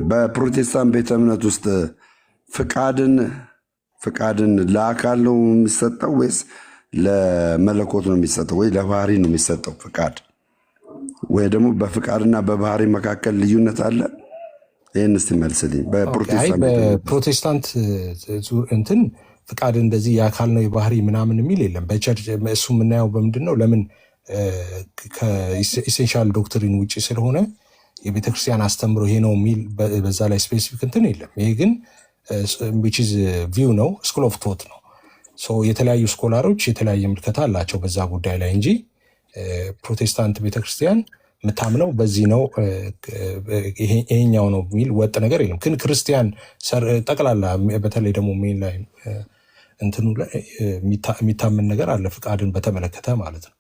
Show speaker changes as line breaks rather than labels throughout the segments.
በፕሮቴስታንት ቤተ እምነት ውስጥ ፍቃድን ለአካል ነው የሚሰጠው ወይስ ለመለኮት ነው የሚሰጠው ወይ ለባህሪ ነው የሚሰጠው? ፍቃድ ወይ ደግሞ በፍቃድና በባህሪ መካከል ልዩነት አለ? ይህን እስቲ መልስልኝ።
በፕሮቴስታንት እንትን ፍቃድ እንደዚህ የአካል ነው የባህሪ ምናምን የሚል የለም በቸርች። እሱ የምናየው በምንድን ነው? ለምን ከኢሴንሻል ዶክትሪን ውጭ ስለሆነ የቤተክርስቲያን አስተምሮ ይሄ ነው የሚል በዛ ላይ ስፔሲፊክ እንትን የለም። ይሄ ግን ቪው ነው፣ ስኩል ኦፍ ቶት ነው። የተለያዩ ስኮላሮች የተለያየ ምልከታ አላቸው በዛ ጉዳይ ላይ እንጂ ፕሮቴስታንት ቤተክርስቲያን የምታምነው በዚህ ነው ይሄኛው ነው የሚል ወጥ ነገር የለም። ግን ክርስቲያን ጠቅላላ በተለይ ደግሞ ሜን ላይ እንትኑ ላይ የሚታመን ነገር አለ፣ ፍቃድን በተመለከተ ማለት ነው።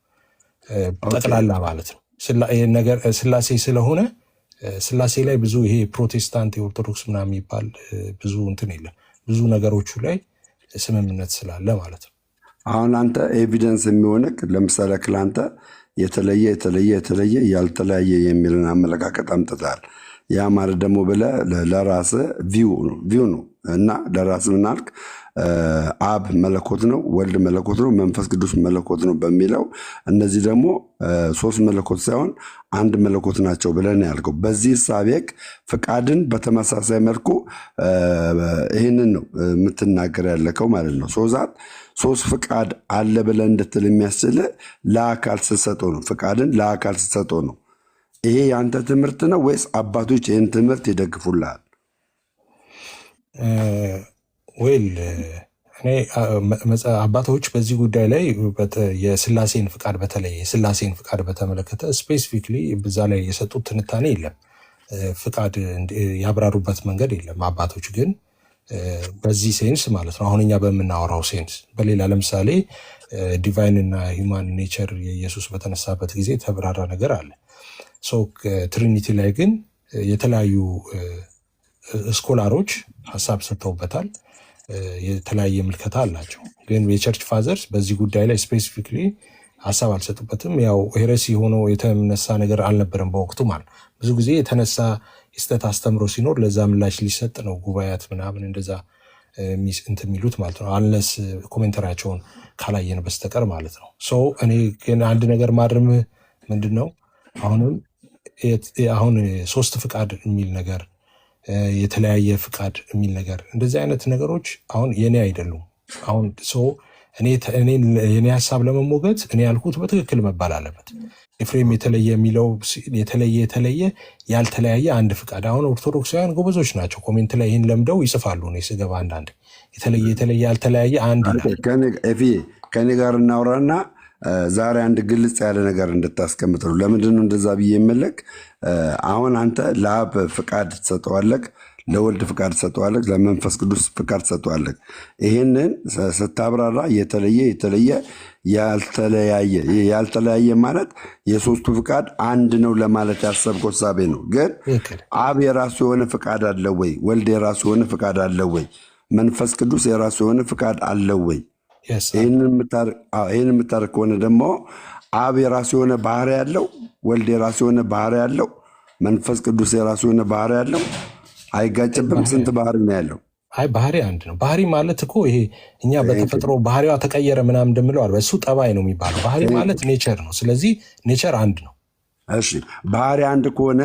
ጠቅላላ ማለት ነው ስላሴ ስለሆነ ስላሴ ላይ ብዙ ይሄ ፕሮቴስታንት የኦርቶዶክስ ምናምን የሚባል ብዙ እንትን የለም። ብዙ ነገሮቹ ላይ ስምምነት ስላለ ማለት ነው።
አሁን አንተ ኤቪደንስ የሚሆንክ ለምሳሌ ክላንተ የተለየ ያልተለያየ የሚልን አመለካከት አምጥታል። ያ ማለት ደግሞ ብለህ ለራስህ ቪው ነው እና ለራስህ ምን አልክ? አብ መለኮት ነው፣ ወልድ መለኮት ነው፣ መንፈስ ቅዱስ መለኮት ነው በሚለው እነዚህ ደግሞ ሶስት መለኮት ሳይሆን አንድ መለኮት ናቸው ብለን ያልከው በዚህ ሳቤክ ፍቃድን በተመሳሳይ መልኩ ይህንን ነው የምትናገር ያለከው ማለት ነው። ሶዛት ሶስት ፍቃድ አለ ብለን እንድትል የሚያስችል ለአካል ስትሰጠው ነው። ፍቃድን ለአካል ስትሰጠው ነው። ይሄ የአንተ ትምህርት ነው ወይስ አባቶች ይህን ትምህርት ይደግፉልሃል?
ወይል እኔ አባቶች በዚህ ጉዳይ ላይ የስላሴን ፍቃድ በተለይ የስላሴን ፍቃድ በተመለከተ ስፔሲፊክሊ በዛ ላይ የሰጡት ትንታኔ የለም። ፍቃድ ያብራሩበት መንገድ የለም። አባቶች ግን በዚህ ሴንስ ማለት ነው አሁን እኛ በምናወራው ሴንስ በሌላ ለምሳሌ ዲቫይን እና ሂውማን ኔቸር የኢየሱስ በተነሳበት ጊዜ ተብራራ ነገር አለ። ትሪኒቲ ላይ ግን የተለያዩ ስኮላሮች ሀሳብ ሰጥተውበታል። የተለያየ ምልከታ አላቸው። ግን የቸርች ፋዘርስ በዚህ ጉዳይ ላይ ስፔሲፊክሊ ሀሳብ አልሰጡበትም። ያው ሄረሲ ሆኖ የተነሳ ነገር አልነበረም በወቅቱ ማለት ብዙ ጊዜ የተነሳ የስተት አስተምሮ ሲኖር ለዛ ምላሽ ሊሰጥ ነው ጉባኤያት ምናምን እንደዛ እንትን የሚሉት ማለት ነው። አንለስ ኮሜንተሪያቸውን ካላየን በስተቀር ማለት ነው። እኔ ግን አንድ ነገር ማድረም ምንድን ነው አሁን ሶስት ፍቃድ የሚል ነገር የተለያየ ፍቃድ የሚል ነገር እንደዚህ አይነት ነገሮች አሁን የኔ አይደሉም። አሁን የኔ ሀሳብ ለመሞገት እኔ ያልኩት በትክክል መባል አለበት። ኤፍሬም የተለየ የሚለው የተለየ ያልተለያየ አንድ ፍቃድ። አሁን ኦርቶዶክሳውያን ጎበዞች ናቸው፣ ኮሜንት ላይ ይህን ለምደው ይጽፋሉ። እኔ ስገባ አንዳንድ የተለየ ያልተለያየ አንድ
ከኔ ጋር እናውራና ዛሬ አንድ ግልጽ ያለ ነገር እንድታስቀምጥ ነው። ለምንድነው እንደዛ ብዬ የምልክ? አሁን አንተ ለአብ ፍቃድ ትሰጠዋለህ፣ ለወልድ ፍቃድ ትሰጠዋለህ፣ ለመንፈስ ቅዱስ ፍቃድ ትሰጠዋለህ። ይህንን ስታብራራ የተለየ ያልተለያየ ማለት የሶስቱ ፍቃድ አንድ ነው ለማለት ያሰብከው ሳቤ ነው። ግን አብ የራሱ የሆነ ፍቃድ አለው ወይ? ወልድ የራሱ የሆነ ፍቃድ አለው ወይ? መንፈስ ቅዱስ የራሱ የሆነ ፍቃድ አለው ወይ? ይህን የምታደርግ ከሆነ ደግሞ አብ የራሱ የሆነ ባህሪ ያለው፣ ወልድ የራሱ የሆነ ባህሪ ያለው፣ መንፈስ ቅዱስ የራሱ የሆነ ባህሪ ያለው። አይጋጭብም? ስንት ባህሪ ነው ያለው?
አይ ባህሪ አንድ ነው። ባህሪ ማለት እኮ ይሄ እኛ በተፈጥሮ ባህሪዋ ተቀየረ ምናምን እንደምለው አለ። እሱ ጠባይ ነው የሚባለው። ባህሪ ማለት ኔቸር ነው። ስለዚህ ኔቸር አንድ ነው።
እሺ ባህሪ አንድ ከሆነ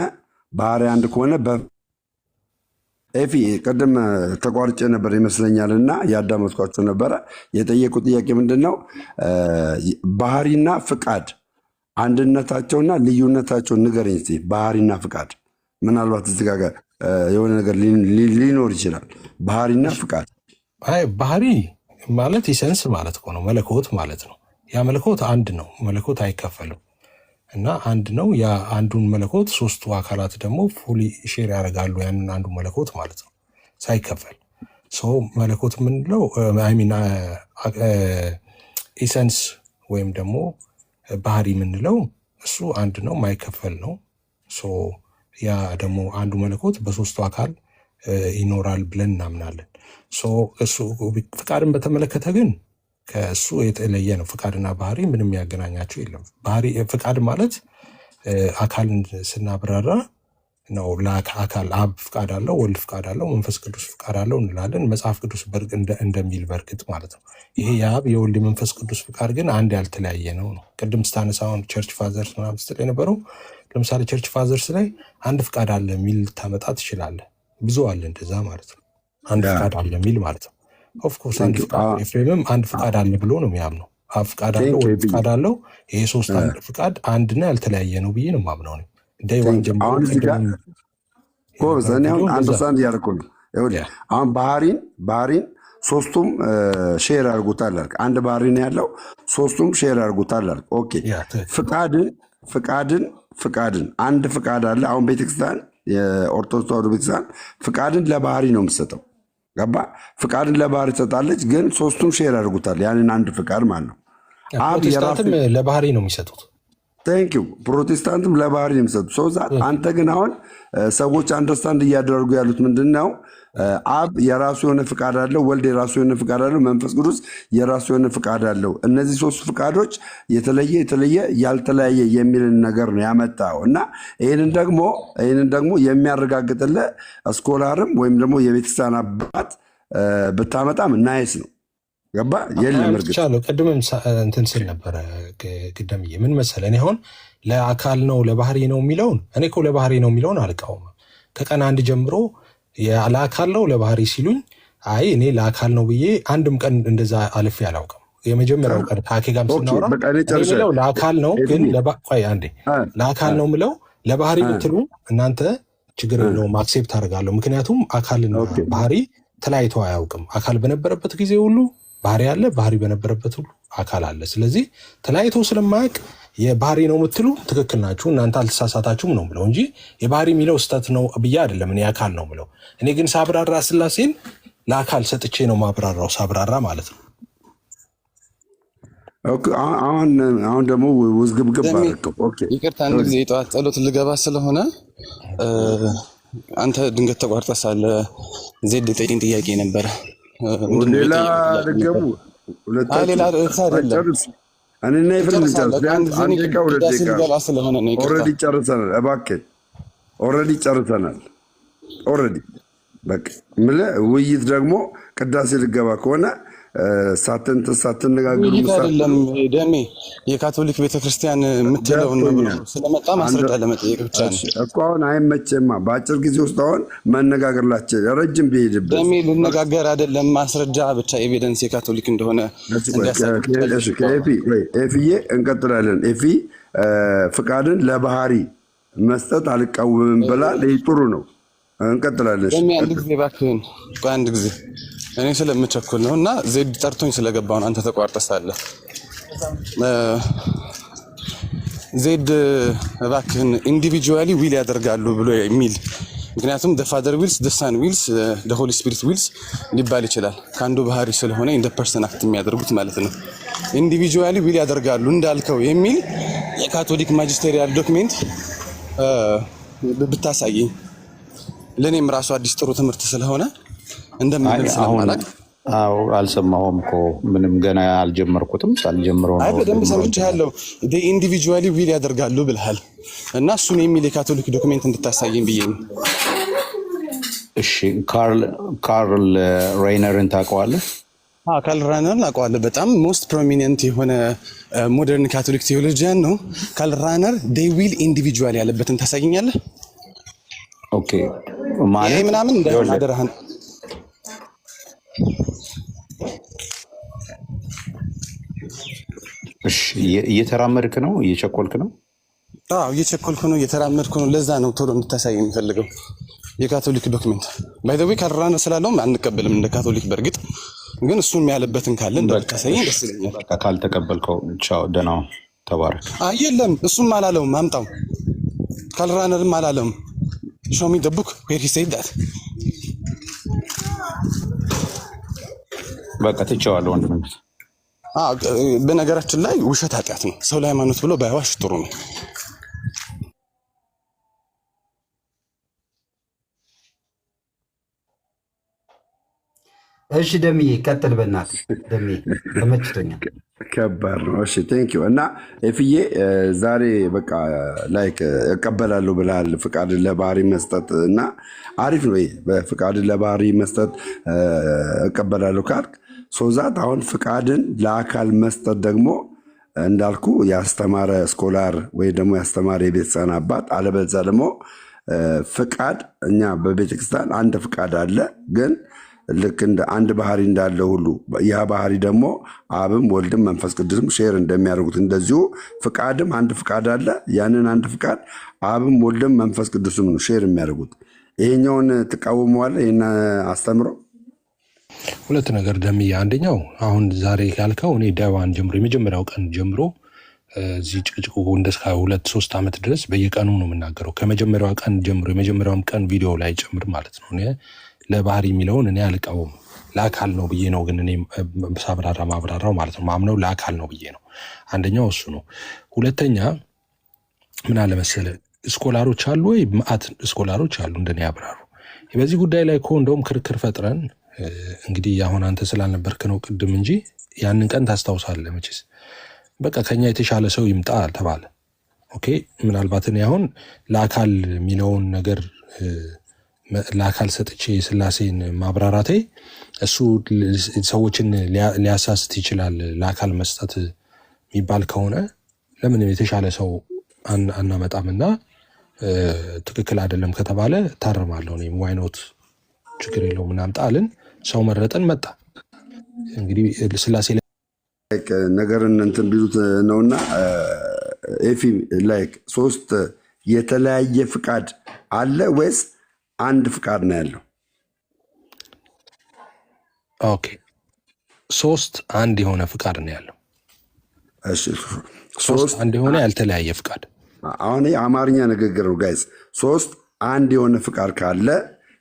ኤፊ ቅድም ተቋርጬ ነበር ይመስለኛል እና ያዳመጥኳቸው ነበረ። የጠየቁ ጥያቄ ምንድን ነው? ባህሪና ፍቃድ አንድነታቸውና ልዩነታቸውን ንገረኝ እስኪ። ባህሪና ፍቃድ ምናልባት እዚህ ጋር የሆነ ነገር ሊኖር ይችላል። ባህሪና ፍቃድ።
ባህሪ ማለት ኢሰንስ ማለት እኮ ነው፣ መለኮት ማለት ነው። ያ መለኮት አንድ ነው። መለኮት አይከፈልም እና አንድ ነው። ያ አንዱን መለኮት ሶስቱ አካላት ደግሞ ፉሊ ሼር ያደርጋሉ ያንን አንዱ መለኮት ማለት ነው ሳይከፈል። መለኮት የምንለው ኢሰንስ ወይም ደግሞ ባህሪ የምንለው እሱ አንድ ነው፣ ማይከፈል ነው። ያ ደግሞ አንዱ መለኮት በሶስቱ አካል ይኖራል ብለን እናምናለን። እሱ ፍቃድን በተመለከተ ግን ከእሱ የተለየ ነው። ፍቃድና ባህሪ ምንም ያገናኛቸው የለም። ፍቃድ ማለት አካልን ስናብራራ ነው ለአካል አብ ፍቃድ አለው፣ ወልድ ፍቃድ አለው፣ መንፈስ ቅዱስ ፍቃድ አለው እንላለን። መጽሐፍ ቅዱስ እንደሚል በእርግጥ ማለት ነው። ይሄ የአብ የወልድ መንፈስ ቅዱስ ፍቃድ ግን አንድ ያልተለያየ ነው። ቅድም ስታነሳውን ቸርች ፋዘርስ ምናምን ስትል የነበረው ለምሳሌ ቸርች ፋዘርስ ላይ አንድ ፍቃድ አለ የሚል ታመጣ ትችላለህ። ብዙ አለ እንደዛ ማለት ነው። አንድ ፍቃድ አለ የሚል ማለት ነው። ኦፍኮርስ አንድ ፍቃድ ኤፍሬምም አንድ ፍቃድ አለ ብሎ ነው የሚያምነው። አብ ፍቃድ አለው፣ ወልድ ፍቃድ አለው። ይሄ ሶስት አንድ ፍቃድ አንድና ያልተለያየ ነው ብዬ ነው የማምነው ነው።
አሁን እዚህ ጋር እኔ አንደርስታንድ እያደረኩ ነው። አሁን ባህሪን ሶስቱም ሼር አድርጉታል አልክ። አንድ ባህሪ ነው ያለው፣ ሶስቱም ሼር አድርጉታል አልክ። ኦኬ ፍቃድን አንድ ፍቃድ አለ። አሁን ቤተክርስቲያን የኦርቶዶክስ ተዋሕዶ ቤተክርስቲያን ፍቃድን ለባህሪ ነው የምትሰጠው። ገባ? ፍቃድን ለባህሪ ትሰጣለች፣ ግን ሶስቱም ሼር አድርጉታል ያንን አንድ ፍቃድ ማለት ነው።
ፕሮቴስታንትም ለባህሪ ነው የሚሰጡት።
ቴንክ ዩ ፕሮቴስታንትም ለባህሪ ነው የሚሰጡት። ሰው አንተ ግን አሁን ሰዎች አንደርስታንድ እያደረጉ ያሉት ምንድን ነው? አብ የራሱ የሆነ ፍቃድ አለው፣ ወልድ የራሱ የሆነ ፍቃድ አለው፣ መንፈስ ቅዱስ የራሱ የሆነ ፍቃድ አለው። እነዚህ ሶስት ፍቃዶች የተለየ ያልተለያየ የሚልን ነገር ነው ያመጣው እና ይህንን ደግሞ የሚያረጋግጥልህ ስኮላርም ወይም ደግሞ የቤተክርስቲያን አባት ብታመጣም ናይስ ነው። ገባ? የለም እርግጥ
ቅድምም እንትን ስል ነበረ ግደምዬ፣ ምን መሰለህ እኔ አሁን ለአካል ነው ለባህሪ ነው የሚለውን እኔ እኮ ለባህሪ ነው የሚለውን አልቃወምም። ከቀን አንድ ጀምሮ ለአካል ነው ለባህሪ ሲሉኝ አይ እኔ ለአካል ነው ብዬ አንድም ቀን እንደዛ አልፌ አላውቅም። የመጀመሪያው ቀን ከአኬ ጋርም ስናወራ ምለው ለአካል ነው ግን ቆይ አንዴ ለአካል ነው ምለው ለባህሪ ብትሉ እናንተ ችግር የለውም አክሴፕት አደርጋለሁ። ምክንያቱም አካልና ባህሪ ተለያይተው አያውቅም። አካል በነበረበት ጊዜ ሁሉ ባህሪ አለ፣ ባህሪ በነበረበት ሁሉ አካል አለ። ስለዚህ ተለያይቶ ስለማያውቅ የባህሪ ነው የምትሉ ትክክል ናችሁ፣ እናንተ አልተሳሳታችሁም ነው ምለው እንጂ የባህሪ የሚለው ስህተት ነው ብዬ አይደለም። እኔ አካል ነው ምለው። እኔ ግን ሳብራራ ስላሴን ለአካል ሰጥቼ ነው ማብራራው፣ ሳብራራ ማለት ነው።
አሁን ደግሞ ውዝግብግብ
ይቅርታ፣ አንድ ጊዜ የጠዋት ጸሎት ልገባ ስለሆነ አንተ ድንገት ተቋርጠህ ሳለ ዜድ ጠይቅን ጥያቄ ነበረ።
ሌላ ደገሙ ሌላ አይደለም። እኔና ይፍርን ጨርሰናል። እባክህ ኦልሬዲ ጨርሰናል። በቃ ውይይት ደግሞ ቅዳሴ ልገባ ከሆነ ሳትነጋገሩ
አይደለም። ደሜ የካቶሊክ ቤተክርስቲያን የምትለውን ስለመጣ ማስረጃ ለመጠየቅ ብቻ ነው
እኮ። አሁን አይመቸማ በአጭር ጊዜ ውስጥ አሁን መነጋገር ላቸው ረጅም ቢሄድበት
ደሜ ልነጋገር አይደለም ማስረጃ ብቻ ኤቪደንስ የካቶሊክ እንደሆነ
ኤፍዬ እንቀጥላለን። ኤፊ ፍቃድን ለባህሪ መስጠት አልቃወምም ብላ ጥሩ ነው። እንቀጥላለን።
አንድ ጊዜ እባክህን አንድ ጊዜ እኔ ስለምቸኩል ነው እና ዜድ ጠርቶኝ ስለገባውን አንተ ተቋርጠሳለህ። ዜድ እባክህን ኢንዲቪጁዋሊ ዊል ያደርጋሉ ብሎ የሚል ምክንያቱም ፋዘር ዊልስ ሳን ዊልስ ሆሊ ስፒሪት ዊልስ ሊባል ይችላል። ከአንዱ ባህሪ ስለሆነ ኢን ፐርሰን አክት የሚያደርጉት ማለት ነው። ኢንዲቪጁዋሊ ዊል ያደርጋሉ እንዳልከው የሚል የካቶሊክ ማጅስቴሪያል ዶክሜንት ብታሳየኝ ለእኔም ራሱ አዲስ ጥሩ ትምህርት ስለሆነ እንደምን ስለማላቅ
አልሰማሁም እኮ ምንም ገና አልጀመርኩትም። ሳልጀምረው ነው።
በደንብ ሰምቻለሁ። ኢንዲቪጁዋሊ ዊል ያደርጋሉ ብለሃል እና እሱን የሚል የካቶሊክ ዶክሜንት እንድታሳየኝ ብዬ ነው።
እሺ፣ ካርል ሬይነርን ታውቀዋለህ?
ካርል ራነርን አውቀዋለሁ። በጣም ሞስት ፕሮሚኒየንት የሆነ ሞደርን ካቶሊክ ቴዎሎጂያን ነው። ካርል ራነር ዴይ ዊል ኢንዲቪጁዋሊ ያለበትን ታሳየኛለህ?
ኦኬ ማለት
ምናምን እንደማደረህን
እሺ፣ እየተራመድክ ነው? እየቸኮልክ ነው?
አዎ እየቸኮልኩ ነው፣ እየተራመድኩ ነው። ለዛ ነው ቶሎ እንድታሳይ የሚፈልገው የካቶሊክ ዶክመንት። ባይ ዘ ዌይ ካራና ስላለውም አንቀበልም እንደ ካቶሊክ። በእርግጥ ግን እሱም ያለበትን ካለ እንደታሳየኝ ደስ ይለኛል።
በቃ ካልተቀበልከው ቻው፣ ደህና ተባረክ።
የለም እሱም አላለውም፣ አምጣው። ካልራነርም አላለውም። show me the book where he said that።
በቃ ትቼዋለሁ ወንድም።
በነገራችን ላይ ውሸት ኃጢአት ነው። ሰው ለሃይማኖት ብሎ ባይዋሽ ጥሩ ነው።
እሺ ደምዬ ቀጥል፣ በእናትህ ደምዬ ተመችቶኛል።
ከባድ ነው። እሺ ቴንክ ዩ። እና ኤፍዬ ዛሬ በቃ ላይክ እቀበላለሁ ብለሃል ፍቃድን ለባህሪ መስጠት እና አሪፍ ነው። በፍቃድን ለባህሪ መስጠት እቀበላለሁ ካልክ ሶዛት አሁን ፍቃድን ለአካል መስጠት ደግሞ እንዳልኩ ያስተማረ ስኮላር ወይ ደግሞ ያስተማረ የቤተክርስቲያን አባት አለበዛ ደግሞ ፍቃድ እኛ በቤተክርስቲያን አንድ ፍቃድ አለ ግን ልክ እንደ አንድ ባህሪ እንዳለው ሁሉ ያ ባህሪ ደግሞ አብም ወልድም መንፈስ ቅዱስም ሼር እንደሚያደርጉት እንደዚሁ ፍቃድም አንድ ፍቃድ አለ። ያንን አንድ ፍቃድ አብም ወልድም መንፈስ ቅዱስም ነው ሼር የሚያደርጉት። ይሄኛውን ትቃወመዋለህ? ይሄን አስተምሮ
ሁለት ነገር ደምዬ፣ አንደኛው አሁን ዛሬ ያልከው እኔ ዳዋን ጀምሮ የመጀመሪያው ቀን ጀምሮ እዚህ ጭቅጭቁ እንደስካ 2-3 ዓመት ድረስ በየቀኑ ነው የምናገረው። ከመጀመሪያው ቀን ጀምሮ የመጀመሪያውም ቀን ቪዲዮ ላይ ጨምር ማለት ነው። ለባህሪ የሚለውን እኔ አልቃወም፣ ለአካል ነው ብዬ ነው ግን እኔ ማብራራው ማለት ነው። ማምነው ለአካል ነው ብዬ ነው። አንደኛው እሱ ነው። ሁለተኛ ምን አለ መሰለህ፣ ስኮላሮች አሉ ወይ መዓት ስኮላሮች አሉ እንደኔ ያብራሩ። በዚህ ጉዳይ ላይ እኮ እንደውም ክርክር ፈጥረን እንግዲህ አሁን አንተ ስላልነበርክ ነው ቅድም እንጂ ያንን ቀን ታስታውሳለህ መቼስ። በቃ ከኛ የተሻለ ሰው ይምጣ ተባለ። ኦኬ ምናልባት እኔ አሁን ለአካል የሚለውን ነገር ለአካል ሰጥቼ ስላሴን ማብራራቴ እሱ ሰዎችን ሊያሳስት ይችላል። ለአካል መስጠት የሚባል ከሆነ ለምን የተሻለ ሰው አናመጣምና ትክክል አይደለም ከተባለ ታረማለሁ። እኔም ዋይኖት ችግር የለው ምናምጣ አልን። ሰው መረጠን መጣ። እንግዲህ ስላሴ
ነገርን እንትን ቢሉት ነውና ኤፊ ላይክ 3 የተለያየ ፍቃድ አለ ወይስ አንድ ፍቃድ ነው ያለው?
ኦኬ 3 አንድ የሆነ ፍቃድ ነው ያለው።
እሺ
3 አንድ የሆነ ያልተለያየ ፍቃድ።
አሁን የአማርኛ ንግግር ነው ጋይስ። 3 አንድ የሆነ ፍቃድ ካለ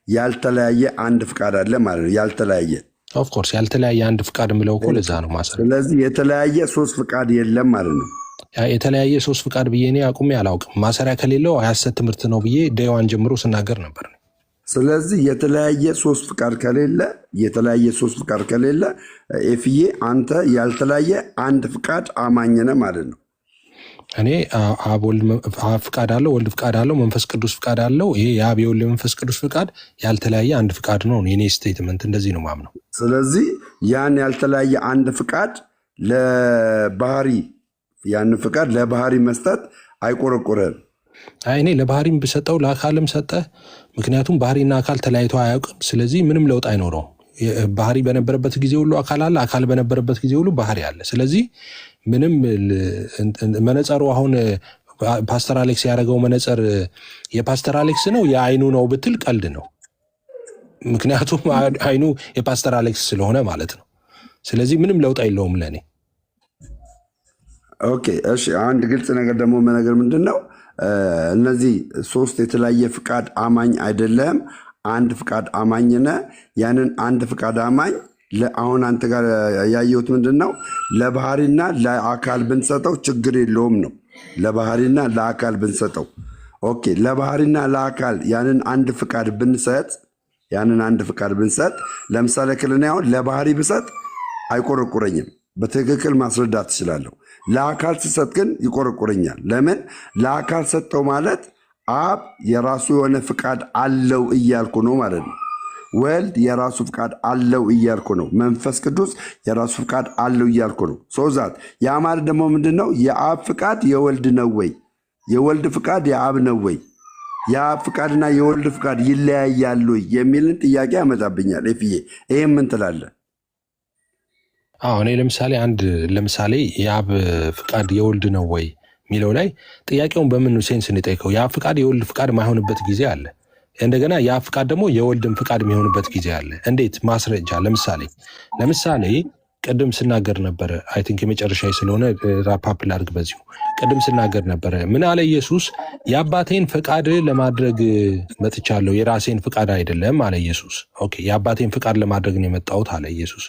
ያልተለያየ አንድ ፍቃድ አለ ማለት ነው። ያልተለያየ
ኦፍ ኮርስ ያልተለያየ አንድ ፍቃድ ምለው እኮ ለዛ ነው ማሰረ።
ስለዚህ የተለያየ 3 ፍቃድ የለም ማለት ነው።
የተለያየ 3 ፍቃድ ብዬ እኔ አቁሜ አላውቅም። ማሰሪያ ከሌለው የሐሰት ትምህርት ነው ብዬ ዴዋን ጀምሮ ስናገር ነበር።
ስለዚህ የተለያየ 3 ፍቃድ ከሌለ ኤፍዬ አንተ ያልተለያየ አንድ ፍቃድ አማኝ ነህ ማለት ነው።
እኔ አብ ፍቃድ አለው፣ ወልድ ፍቃድ አለው፣ መንፈስ ቅዱስ ፍቃድ አለው። ይሄ የአብ የወልድ መንፈስ ቅዱስ ፍቃድ ያልተለያየ አንድ ፍቃድ ነው። የኔ ስቴትመንት እንደዚህ ነው ማምነው።
ስለዚህ ያን ያልተለያየ አንድ ፍቃድ ለባህሪ መስጠት አይቆረቆረም።
እኔ ለባህሪም ብሰጠው ለአካልም ሰጠ። ምክንያቱም ባህሪና አካል ተለያይቶ አያውቅም። ስለዚህ ምንም ለውጥ አይኖረው። ባህሪ በነበረበት ጊዜ ሁሉ አካል አለ፣ አካል በነበረበት ጊዜ ሁሉ ባህሪ አለ። ስለዚህ ምንም መነጸሩ አሁን ፓስተር አሌክስ ያደረገው መነጸር የፓስተር አሌክስ ነው የአይኑ ነው ብትል ቀልድ ነው። ምክንያቱም አይኑ የፓስተር አሌክስ ስለሆነ ማለት ነው። ስለዚህ ምንም ለውጥ የለውም ለእኔ።
ኦኬ እሺ። አንድ ግልጽ ነገር ደግሞ ነገር ምንድን ነው እነዚህ 3 የተለያየ ፍቃድ አማኝ አይደለም፣ አንድ ፍቃድ አማኝ ነህ። ያንን አንድ ፍቃድ አማኝ አሁን አንተ ጋር ያየሁት ምንድን ነው ለባህሪና ለአካል ብንሰጠው ችግር የለውም ነው። ለባህሪና ለአካል ብንሰጠው ኦኬ። ለባህሪና ለአካል ያንን አንድ ፍቃድ ብንሰጥ ለምሳሌ ክልና አሁን ለባህሪ ብሰጥ አይቆረቁረኝም፣ በትክክል ማስረዳት ትችላለሁ። ለአካል ስሰጥ ግን ይቆረቁረኛል። ለምን? ለአካል ሰጠው ማለት አብ የራሱ የሆነ ፍቃድ አለው እያልኩ ነው ማለት ነው። ወልድ የራሱ ፍቃድ አለው እያልኩ ነው። መንፈስ ቅዱስ የራሱ ፍቃድ አለው እያልኩ ነው። ሶዛት ያ ማለት ደግሞ ምንድን ነው? የአብ ፍቃድ የወልድ ነው ወይ? የወልድ ፍቃድ የአብ ነው ወይ? የአብ ፍቃድና የወልድ ፍቃድ ይለያያሉ የሚልን ጥያቄ ያመጣብኛል። ኤፍዬ ይህም ምን ትላለህ?
እኔ ለምሳሌ የአብ ፍቃድ የወልድ ነው ወይ የሚለው ላይ ጥያቄውን በምን ሴንስ እንጠይቀው? የአብ ፍቃድ የወልድ ፍቃድ ማይሆንበት ጊዜ አለ። እንደገና የአብ ፍቃድ ደግሞ የወልድን ፍቃድ የሚሆንበት ጊዜ አለ። እንዴት? ማስረጃ። ለምሳሌ ቅድም ስናገር ነበረ። አይ ቲንክ የመጨረሻ ስለሆነ ራፓፕ ላድርግ በዚሁ። ቅድም ስናገር ነበረ ምን አለ ኢየሱስ? የአባቴን ፍቃድ ለማድረግ መጥቻለሁ፣ የራሴን ፍቃድ አይደለም አለ ኢየሱስ። ኦኬ፣ የአባቴን ፍቃድ ለማድረግ ነው የመጣሁት አለ ኢየሱስ።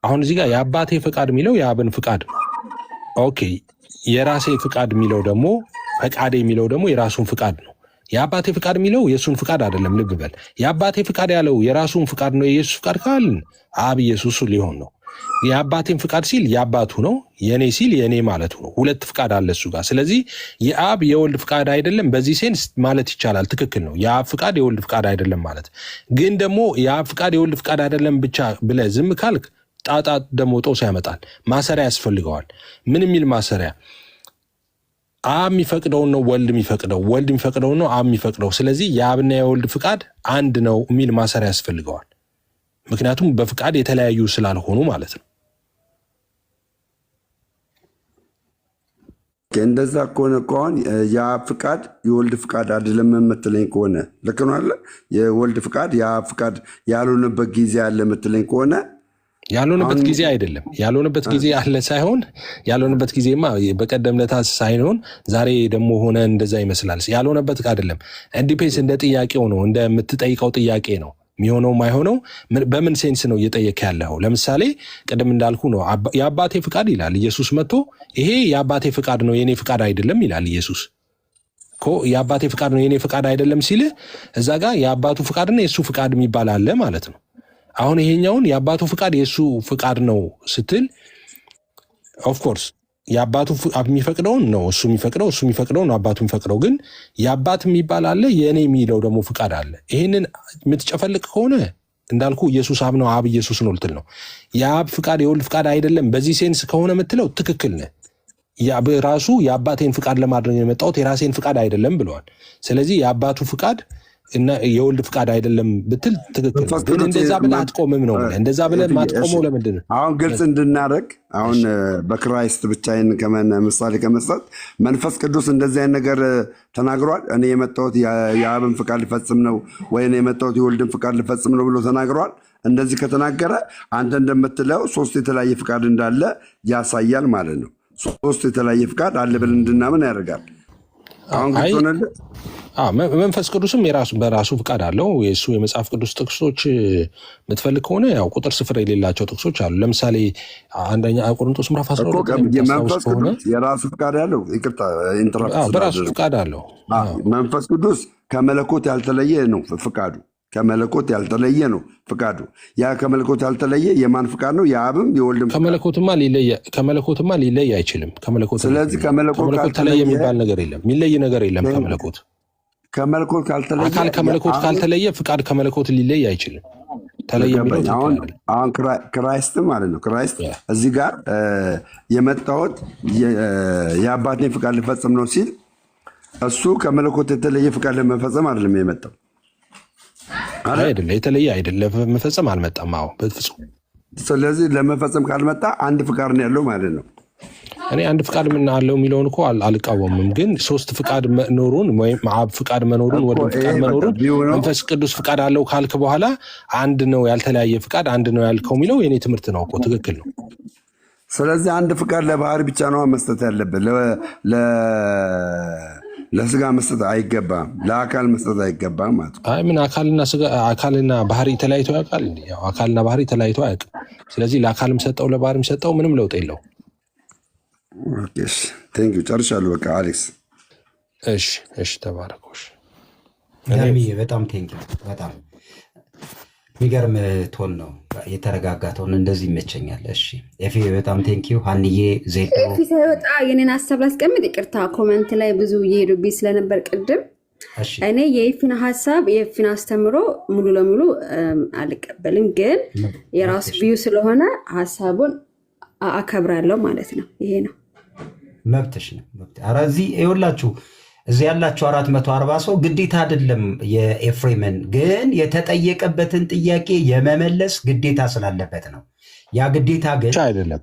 አሁን እዚህ ጋር የአባቴ ፍቃድ የሚለው የአብን ፍቃድ ነው። ኦኬ፣ የራሴ ፍቃድ የሚለው ደግሞ ፈቃድ የሚለው ደግሞ የራሱን ፍቃድ ነው። የአባቴ ፍቃድ የሚለው የእሱን ፍቃድ አይደለም። ልብ በል። የአባቴ ፍቃድ ያለው የራሱን ፍቃድ ነው። የኢየሱስ ፍቃድ ካልን አብ ኢየሱስ ሊሆን ነው። የአባቴን ፍቃድ ሲል የአባቱ ነው፣ የኔ ሲል የኔ ማለቱ ነው። ሁለት ፍቃድ አለ እሱ ጋር። ስለዚህ የአብ የወልድ ፍቃድ አይደለም በዚህ ሴንስ ማለት ይቻላል። ትክክል ነው። የአብ ፍቃድ የወልድ ፍቃድ አይደለም ማለት ግን ደግሞ የአብ ፍቃድ የወልድ ፍቃድ አይደለም ብቻ ብለህ ዝም ካልክ ጣጣ ደግሞ ጦስ ያመጣል። ማሰሪያ ያስፈልገዋል። ምን የሚል ማሰሪያ? አብ የሚፈቅደውን ነው ወልድ የሚፈቅደው፣ ወልድ የሚፈቅደውን ነው አብ የሚፈቅደው። ስለዚህ የአብና የወልድ ፍቃድ አንድ ነው የሚል ማሰሪያ ያስፈልገዋል። ምክንያቱም በፍቃድ የተለያዩ ስላልሆኑ ማለት ነው።
እንደዛ ከሆነ ከሆን የአብ ፍቃድ የወልድ ፍቃድ አይደለም የምትለኝ ከሆነ ልክ ነው አለ። የወልድ ፍቃድ የአብ ፍቃድ ያልሆነበት ጊዜ አለ የምትለኝ ከሆነ
ያልሆነበት ጊዜ አይደለም። ያልሆነበት ጊዜ አለ ሳይሆን ያልሆነበት ጊዜማ በቀደም ለታ ሳይሆን ዛሬ ደግሞ ሆነ እንደዛ ይመስላል። ያልሆነበት አይደለም። ኢንዲፔንስ እንደ ጥያቄው ነው፣ እንደምትጠይቀው ጥያቄ ነው የሚሆነው ማይሆነው። በምን ሴንስ ነው እየጠየቀ ያለው? ለምሳሌ ቅድም እንዳልኩ ነው የአባቴ ፍቃድ ይላል ኢየሱስ መጥቶ ይሄ የአባቴ ፍቃድ ነው የኔ ፍቃድ አይደለም ይላል ኢየሱስ እኮ። የአባቴ ፍቃድ ነው የኔ ፍቃድ አይደለም ሲልህ እዛ ጋር የአባቱ ፍቃድና የእሱ ፍቃድ የሚባል አለ ማለት ነው። አሁን ይሄኛውን የአባቱ ፍቃድ የእሱ ፍቃድ ነው ስትል ኦፍኮርስ የአባቱ የሚፈቅደውን ነው እሱ የሚፈቅደው፣ እሱ የሚፈቅደው ነው አባቱ የሚፈቅደው። ግን የአባት የሚባል አለ፣ የእኔ የሚለው ደግሞ ፍቃድ አለ። ይህንን የምትጨፈልቅ ከሆነ እንዳልኩ ኢየሱስ አብ ነው አብ ኢየሱስ ነው ልትል ነው። የአብ ፍቃድ የወልድ ፍቃድ አይደለም በዚህ ሴንስ ከሆነ የምትለው ትክክል ነህ። ራሱ የአባቴን ፍቃድ ለማድረግ የመጣሁት የራሴን ፍቃድ አይደለም ብለዋል። ስለዚህ የአባቱ ፍቃድ እና የወልድ ፍቃድ አይደለም ብትል ትክክል ነው። ግን እንደዛ ብለህ አትቆምም ነው። እንደዛ ብለህ ማትቆመው ለምንድን ነው?
አሁን ግልጽ እንድናደርግ አሁን በክራይስት ብቻዬን ምሳሌ ከመስጠት መንፈስ ቅዱስ እንደዚህ አይነት ነገር ተናግሯል። እኔ የመጣሁት የአብን ፍቃድ ሊፈጽም ነው ወይ የመጣሁት የወልድን ፍቃድ ሊፈጽም ነው ብሎ ተናግሯል። እንደዚህ ከተናገረ አንተ እንደምትለው ሶስት የተለያየ ፍቃድ እንዳለ ያሳያል ማለት ነው። ሶስት የተለያየ ፍቃድ አለ ብለን እንድናምን ያደርጋል። አሁን ግልጽ ሆነልህ?
መንፈስ ቅዱስም በራሱ ፍቃድ አለው። የእሱ የመጽሐፍ ቅዱስ ጥቅሶች የምትፈልግ ከሆነ ያው ቁጥር ስፍር የሌላቸው ጥቅሶች አሉ። ለምሳሌ አንደኛ ቆሮንቶስ ምዕራፍ 12
መንፈስ ቅዱስ የራሱ ፍቃድ ያለው
በራሱ ፍቃድ አለው።
መንፈስ ቅዱስ ከመለኮት ያልተለየ ነው ፍቃዱ። ከመለኮት ያልተለየ ነው ፍቃዱ። ያ ከመለኮት ያልተለየ የማን ፍቃድ ነው? የአብም የወልድም።
ከመለኮትማ ሊለይ አይችልም።
ስለዚህ ከመለኮት
ተለየ የሚባል ነገር የለም። የሚለይ ነገር የለም።
ከመለኮት ካልተለየ
አካል ከመለኮት ካልተለየ ፍቃድ ከመለኮት ሊለይ አይችልም። ተለየ የሚለው
አሁን ክራይስት ማለት ነው። ክራይስት እዚህ ጋር የመጣሁት የአባቴን ፍቃድ ልፈጽም ነው ሲል እሱ ከመለኮት የተለየ ፍቃድ ለመፈጸም አይደለም የመጣው።
አይደለም የተለየ አይደለም ለመፈጸም አልመጣም። አዎ በፍጹም።
ስለዚህ ለመፈጸም ካልመጣ አንድ ፍቃድ ነው ያለው ማለት ነው።
እኔ አንድ ፍቃድ ምን አለው የሚለውን እኮ አልቃወምም። ግን ሶስት ፍቃድ መኖሩን ወይም አብ ፍቃድ መኖሩን ወልድ ፍቃድ መኖሩን መንፈስ ቅዱስ ፍቃድ አለው ካልክ በኋላ አንድ ነው ያልተለያየ ፍቃድ አንድ ነው ያልከው የሚለው የኔ ትምህርት ነው እኮ። ትክክል ነው።
ስለዚህ አንድ ፍቃድ ለባህሪ ብቻ ነው መስጠት ያለበት። ለስጋ መስጠት አይገባም፣ ለአካል መስጠት አይገባም ማለት ነው።
ምን አካልና ባህሪ ተለያይቶ ያውቃል? አካልና ባህሪ ተለያይቶ አያውቅም። ስለዚህ ለአካልም ሰጠው ለባህሪም ሰጠው ምንም ለውጥ የለው።
ቴንክ ዩ ጨርሻለሁ። በቃ አሌክስ።
እሺ ተባረኮሽ።
በጣም ቴንክ ዩ። በጣም የሚገርም ቶን ነው፣ የተረጋጋ ቶን፣ እንደዚህ ይመቸኛል። እሺ ኤፊ በጣም ቴንክ ዩ። ሀንዬ ዜዶ
ኤፊ ሳይወጣ የኔን ሀሳብ ላስቀምጥ። ይቅርታ ኮመንት ላይ ብዙ እየሄዱብኝ ስለነበር ቅድም እኔ የኤፊን ሀሳብ የኤፊን አስተምሮ ሙሉ ለሙሉ አልቀበልም፣ ግን የራሱ ቪው ስለሆነ ሀሳቡን አከብራለሁ ማለት ነው። ይሄ ነው
መብትሽ ነው። ኧረ እዚህ ይኸውላችሁ እዚህ ያላችሁ 440 ሰው ግዴታ አይደለም የኤፍሬምን፣ ግን የተጠየቀበትን ጥያቄ የመመለስ ግዴታ ስላለበት ነው። ያ ግዴታ ግን
አይደለም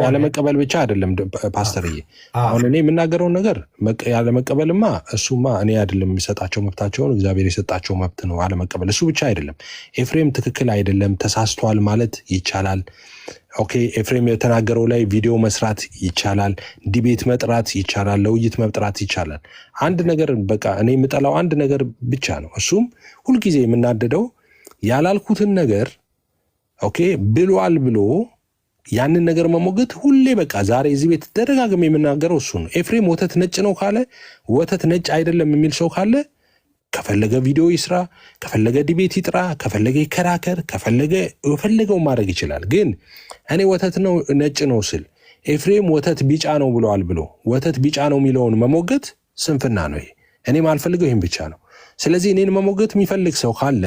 ያለመቀበል ብቻ አይደለም። ፓስተርዬ አሁን እኔ የምናገረውን ነገር ያለመቀበልማ እሱማ እኔ አይደለም የሚሰጣቸው መብታቸውን እግዚአብሔር የሰጣቸው መብት ነው አለመቀበል። እሱ ብቻ አይደለም። ኤፍሬም ትክክል አይደለም ተሳስቷል ማለት ይቻላል። ኦኬ ኤፍሬም የተናገረው ላይ ቪዲዮ መስራት ይቻላል፣ ዲቤት መጥራት ይቻላል፣ ለውይይት መጥራት ይቻላል። አንድ ነገር በቃ እኔ የምጠላው አንድ ነገር ብቻ ነው። እሱም ሁልጊዜ የምናደደው ያላልኩትን ነገር ኦኬ ብሏል ብሎ ያንን ነገር መሞገት ሁሌ በቃ ዛሬ እዚህ ቤት ተደጋግሜ የምናገረው እሱ ነው። ኤፍሬም ወተት ነጭ ነው ካለ ወተት ነጭ አይደለም የሚል ሰው ካለ ከፈለገ ቪዲዮ ይስራ፣ ከፈለገ ዲቤት ይጥራ፣ ከፈለገ ይከራከር፣ ከፈለገ የፈለገው ማድረግ ይችላል። ግን እኔ ወተት ነው ነጭ ነው ስል ኤፍሬም ወተት ቢጫ ነው ብለዋል ብሎ ወተት ቢጫ ነው የሚለውን መሞገት ስንፍና ነው። ይሄ እኔ ማልፈልገው ይህን ብቻ ነው። ስለዚህ እኔን መሞገት የሚፈልግ ሰው ካለ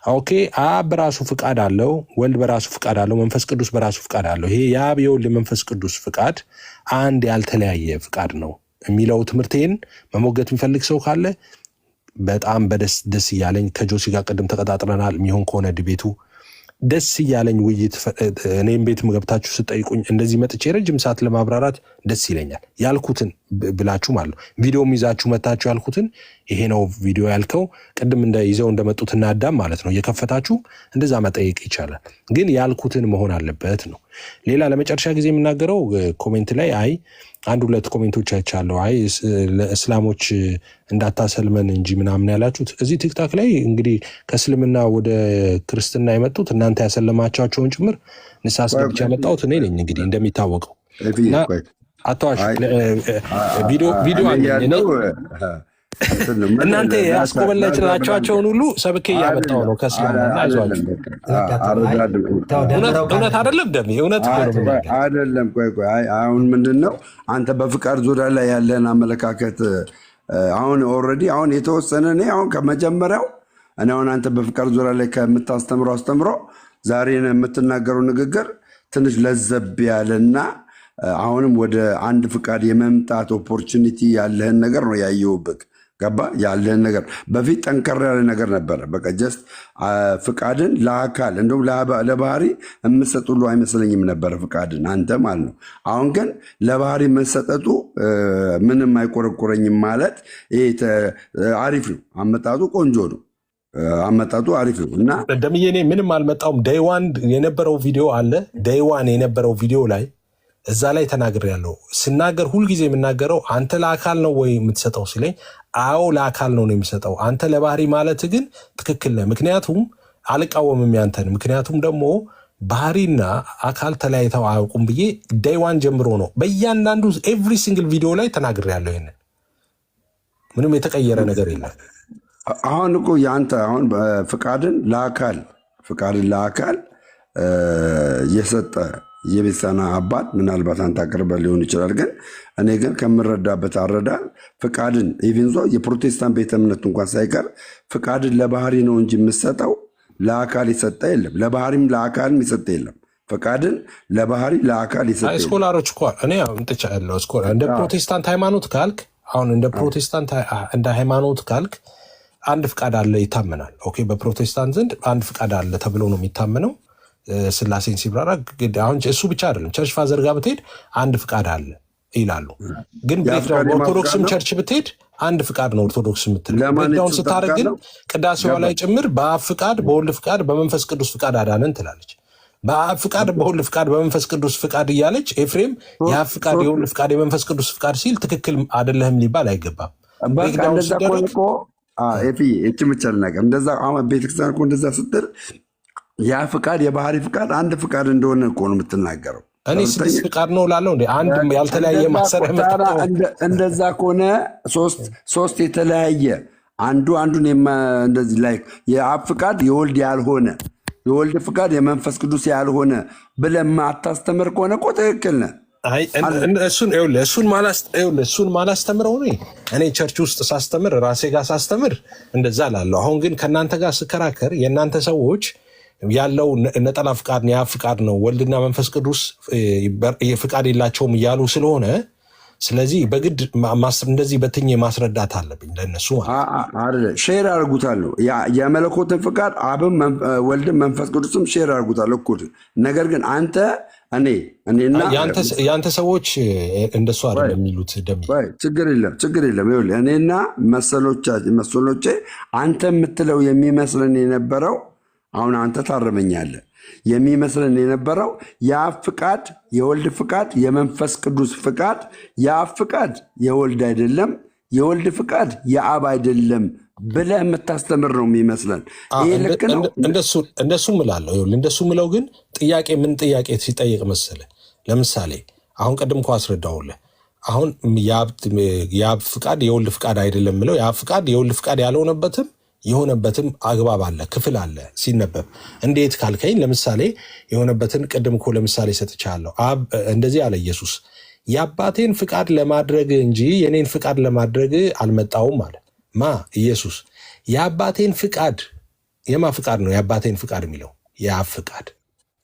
ኦኬ፣ አብ በራሱ ፍቃድ አለው፣ ወልድ በራሱ ፍቃድ አለው፣ መንፈስ ቅዱስ በራሱ ፍቃድ አለው። ይሄ የአብ የወልድ መንፈስ ቅዱስ ፍቃድ አንድ ያልተለያየ ፍቃድ ነው የሚለው ትምህርቴን መሞገት የሚፈልግ ሰው ካለ በጣም ደስ እያለኝ ከጆሲ ጋር ቅድም ተቀጣጥረናል። የሚሆን ከሆነ ዲቤቱ ደስ እያለኝ ውይይት እኔም ቤት ገብታችሁ ስጠይቁኝ እንደዚህ መጥቼ ረጅም ሰዓት ለማብራራት ደስ ይለኛል። ያልኩትን ብላችሁ ማለት ነው። ቪዲዮም ይዛችሁ መታችሁ ያልኩትን ይሄ ነው ቪዲዮ ያልከው ቅድም ይዘው እንደመጡትና አዳም ማለት ነው እየከፈታችሁ እንደዛ መጠየቅ ይቻላል። ግን ያልኩትን መሆን አለበት ነው። ሌላ ለመጨረሻ ጊዜ የምናገረው ኮሜንት ላይ አይ አንድ ሁለት ኮሜንቶች አይቻለሁ። አይ እስላሞች እንዳታሰልመን እንጂ ምናምን ያላችሁት እዚህ ቲክታክ ላይ እንግዲህ ከእስልምና ወደ ክርስትና የመጡት እናንተ ያሰለማቻቸውን ጭምር ንስሐ አስገብቼ ያመጣሁት እኔ ነኝ። እንግዲህ እንደሚታወቀው አተዋሽ ቪዲዮ አለኝ እናንተ ያስቆበለጭላቸውን ሁሉ ሰብኬ እያመጣው ነው ከእስልምና። አይዟችሁ እውነት አይደለም ደሜ እውነት
አይደለም። ቆይ አሁን ምንድን ነው አንተ በፍቃድ ዙሪያ ላይ ያለን አመለካከት አሁን ኦልሬዲ አሁን የተወሰነ እኔ አሁን ከመጀመሪያው እኔ አሁን አንተ በፍቃድ ዙሪያ ላይ ከምታስተምረው አስተምሮ ዛሬ የምትናገረው ንግግር ትንሽ ለዘብ ያለና አሁንም ወደ አንድ ፍቃድ የመምጣት ኦፖርቹኒቲ ያለህን ነገር ነው ያየሁብህ። ገባ ያለህን ነገር በፊት ጠንከር ያለ ነገር ነበረ። በቃ ጀስት ፍቃድን ለአካል እንደውም ለባህሪ የምሰጥ ሁሉ አይመስለኝም ነበረ ፍቃድን አንተ ማለት ነው። አሁን ግን ለባህሪ መሰጠቱ ምንም አይቆረቆረኝም ማለት ይሄ አሪፍ ነው። አመጣጡ ቆንጆ ነው። አመጣጡ አሪፍ ነው እና
ደምዬ እኔ ምንም አልመጣውም። ዴይዋን የነበረው ቪዲዮ አለ። ዴይዋን የነበረው ቪዲዮ ላይ እዛ ላይ ተናግር ያለው ስናገር ሁልጊዜ የምናገረው አንተ ለአካል ነው ወይ የምትሰጠው ሲለኝ አዎ ለአካል ነው የሚሰጠው። አንተ ለባህሪ ማለት ግን ትክክል ነህ። ምክንያቱም አልቃወምም ያንተን። ምክንያቱም ደግሞ ባህሪና አካል ተለያይተው አያውቁም ብዬ ዴይዋን ጀምሮ ነው በእያንዳንዱ ኤቭሪ ሲንግል ቪዲዮ ላይ ተናግር ያለው። ይሄንን ምንም የተቀየረ ነገር የለም።
አሁን እኮ የአንተ አሁን ፍቃድን ለአካል የሰጠ የቤተክርስቲያን አባት ምናልባት አንተ አቅርበህ ሊሆን ይችላል። ግን እኔ ግን ከምረዳበት አረዳል ፍቃድን ኢቪንዞ የፕሮቴስታንት ቤተ እምነት እንኳን ሳይቀር ፍቃድን ለባህሪ ነው እንጂ የምሰጠው ለአካል የሰጠ የለም። ለባህሪም ለአካልም የሰጠ የለም። ፍቃድን ለባህሪ ለአካል የሰጠ
ስኮላሮች እኮ እኔ ምጥቻ ያለው እንደ ፕሮቴስታንት ሃይማኖት ካልክ አሁን እንደ ፕሮቴስታንት እንደ ሃይማኖት ካልክ አንድ ፍቃድ አለ ይታመናል። ኦኬ በፕሮቴስታንት ዘንድ አንድ ፍቃድ አለ ተብሎ ነው የሚታመነው። ስላሴን ሲብራራ አሁን እሱ ብቻ አይደለም። ቸርች ፋዘር ጋር ብትሄድ አንድ ፍቃድ አለ ይላሉ። ግን ኦርቶዶክስም ቸርች ብትሄድ አንድ ፍቃድ ነው ኦርቶዶክስ የምትለው። ብሬክዳውን ስታደርግ ግን ቅዳሴዋ ላይ ጭምር በአብ ፍቃድ፣ በወልድ ፍቃድ፣ በመንፈስ ቅዱስ ፍቃድ አዳነን ትላለች። በአብ ፍቃድ፣ በወልድ ፍቃድ፣ በመንፈስ ቅዱስ ፍቃድ እያለች ኤፍሬም የአብ ፍቃድ፣ የወልድ ፍቃድ፣ የመንፈስ ቅዱስ ፍቃድ ሲል ትክክል አይደለህም ሊባል አይገባም። ብሬክዳውን ሲደረግ
እች ምቻል ነገር እንደዛ ቤተክርስቲያን እኮ እንደዛ ስትል ያ ፍቃድ የባህሪ ፍቃድ አንድ ፍቃድ እንደሆነ እኮ ነው የምትናገረው።
እኔ ስድስት ፍቃድ ነው ላለው እንደ አንድ ያልተለያየ ማሰሪያ መጣው።
እንደዛ ከሆነ ሶስት የተለያየ አንዱን እንደዚህ ላይ የአብ ፍቃድ የወልድ ያልሆነ የወልድ ፍቃድ የመንፈስ ቅዱስ ያልሆነ ብለህ ማታስተምር ከሆነ እኮ ትክክል ነህ።
እሱን ማላስተምረው እኔ ቸርች ውስጥ ሳስተምር ራሴ ጋር ሳስተምር እንደዛ ላለሁ። አሁን ግን ከእናንተ ጋር ስከራከር የእናንተ ሰዎች ያለው ነጠላ ፍቃድ ነው፣ ያ ፍቃድ ነው፣ ወልድና መንፈስ ቅዱስ ፍቃድ የላቸውም እያሉ ስለሆነ ስለዚህ በግድ እንደዚህ በትኜ ማስረዳት አለብኝ ለእነሱ
ማለት ሼር አድርጉታለሁ። የመለኮትን ፍቃድ አብም ወልድም መንፈስ ቅዱስም ሼር አድርጉታለሁ እኩል። ነገር ግን አንተ እኔና
የአንተ ሰዎች እንደሱ አይደለም የሚሉት ደም
ችግር የለም። ይኸውልህ እኔና መሰሎቼ አንተ የምትለው የሚመስለን የነበረው አሁን አንተ ታረመኛለህ የሚመስለን የነበረው የአብ ፍቃድ የወልድ ፍቃድ የመንፈስ ቅዱስ ፍቃድ የአብ ፍቃድ የወልድ አይደለም የወልድ ፍቃድ የአብ አይደለም ብለህ የምታስተምር ነው የሚመስለን። ይሄ ልክ ነው።
እንደሱ እምላለሁ። እንደሱ እምለው ግን ጥያቄ ምን ጥያቄ ሲጠይቅ መሰለህ? ለምሳሌ አሁን ቀደም እኮ አስረዳሁልህ። አሁን የአብ ፍቃድ የወልድ ፍቃድ አይደለም ብለው የአብ ፍቃድ የወልድ ፍቃድ የሆነበትም አግባብ አለ፣ ክፍል አለ ሲነበብ። እንዴት ካልከኝ ለምሳሌ የሆነበትን ቅድም እኮ ለምሳሌ ሰጥቻለሁ። አብ እንደዚህ አለ ኢየሱስ የአባቴን ፍቃድ ለማድረግ እንጂ የኔን ፍቃድ ለማድረግ አልመጣውም አለ። ኢየሱስ የአባቴን ፍቃድ የማ ፍቃድ ነው? የአባቴን ፍቃድ የሚለው የአብ ፍቃድ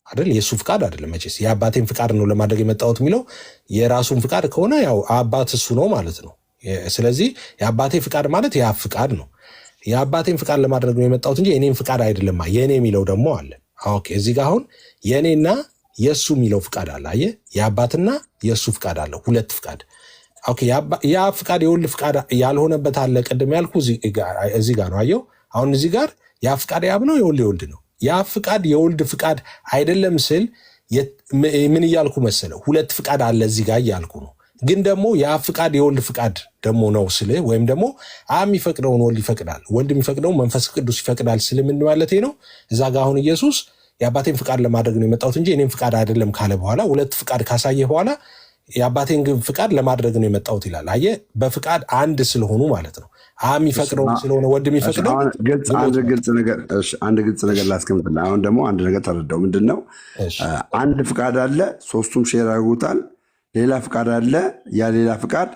አይደል? የእሱ ፍቃድ አይደለም መቼስ። የአባቴን ፍቃድ ነው ለማድረግ የመጣሁት የሚለው የራሱን ፍቃድ ከሆነ ያው አባት እሱ ነው ማለት ነው። ስለዚህ የአባቴ ፍቃድ ማለት የአብ ፍቃድ ነው። የአባቴን ፍቃድ ለማድረግ ነው የመጣሁት እንጂ የኔን ፍቃድ አይደለም። የኔ የሚለው ደግሞ አለ። ኦኬ፣ እዚህ ጋር አሁን የኔና የእሱ የሚለው ፍቃድ አለ። አየህ፣ የአባትና የእሱ ፍቃድ አለ፣ ሁለት ፍቃድ። ኦኬ፣ የአብ ፍቃድ የወልድ ፍቃድ ያልሆነበት አለ። ቅድም ያልኩ እዚህ ጋር ነው። አየው፣ አሁን እዚህ ጋር የአብ ፍቃድ የአብ ነው፣ የወልድ ነው። የአብ ፍቃድ የወልድ ፍቃድ አይደለም ስል ምን እያልኩ መሰለው? ሁለት ፍቃድ አለ እዚህ ጋር እያልኩ ነው። ግን ደግሞ የአብ ፍቃድ የወልድ ፍቃድ ደግሞ ነው ስል ወይም ደግሞ አብ የሚፈቅደውን ወልድ ይፈቅዳል፣ ወልድ የሚፈቅደውን መንፈስ ቅዱስ ይፈቅዳል ስል ምን ማለቴ ነው? እዛ ጋር አሁን ኢየሱስ የአባቴን ፍቃድ ለማድረግ ነው የመጣሁት እንጂ የኔን ፍቃድ አይደለም ካለ በኋላ ሁለት ፍቃድ ካሳየ በኋላ የአባቴን ግን ፍቃድ ለማድረግ ነው የመጣሁት ይላል። አየህ፣ በፍቃድ አንድ ስለሆኑ ማለት ነው። አብ የሚፈቅደው ስለሆነ ወልድ የሚፈቅደው
አንድ ግልጽ ነገር ላስቀምጥልህ። አሁን ደግሞ አንድ ነገር ተረዳው። ምንድን ነው? አንድ ፍቃድ አለ፣ ሶስቱም ሼር ያደርጉታል። ሌላ ፍቃድ አለ። ያ ሌላ ፍቃድ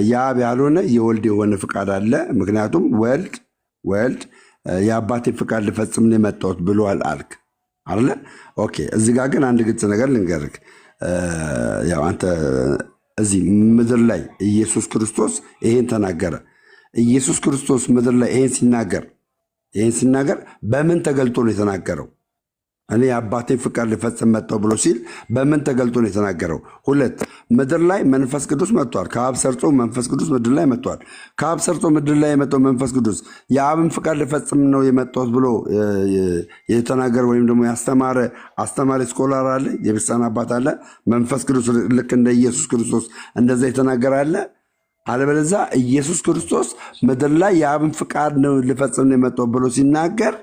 የአብ ያልሆነ የወልድ የሆነ ፍቃድ አለ። ምክንያቱም ወልድ የአባቴ ፍቃድ ልፈጽም ነው የመጣሁት ብሏል አልክ አለ። ኦኬ፣ እዚህ ጋር ግን አንድ ግልጽ ነገር ልንገርህ። ያው አንተ እዚህ ምድር ላይ ኢየሱስ ክርስቶስ ይሄን ተናገረ። ኢየሱስ ክርስቶስ ምድር ላይ ይሄን ሲናገር በምን ተገልጦ ነው የተናገረው? እኔ የአባቴን ፍቃድ ልፈጽም መጣሁ ብሎ ሲል በምን ተገልጦ ነው የተናገረው? ሁለት፣ ምድር ላይ መንፈስ ቅዱስ መጥቷል። ከአብ ሰርጾ መንፈስ ቅዱስ ምድር ላይ መጥቷል። ከአብ ሰርጾ ምድር ላይ የመጣው መንፈስ ቅዱስ የአብን ፍቃድ ልፈጽም ነው የመጣሁት ብሎ የተናገረ ወይም ደግሞ አስተማሪ ስኮላር አለ፣ የቤተክርስቲያን አባት አለ። መንፈስ ቅዱስ ልክ እንደ ኢየሱስ ክርስቶስ እንደዛ የተናገረ አለ። አለበለዚያ ኢየሱስ ክርስቶስ ምድር ላይ የአብን ፍቃድ ነው ልፈጽም ነው የመጣሁት ብሎ ሲናገር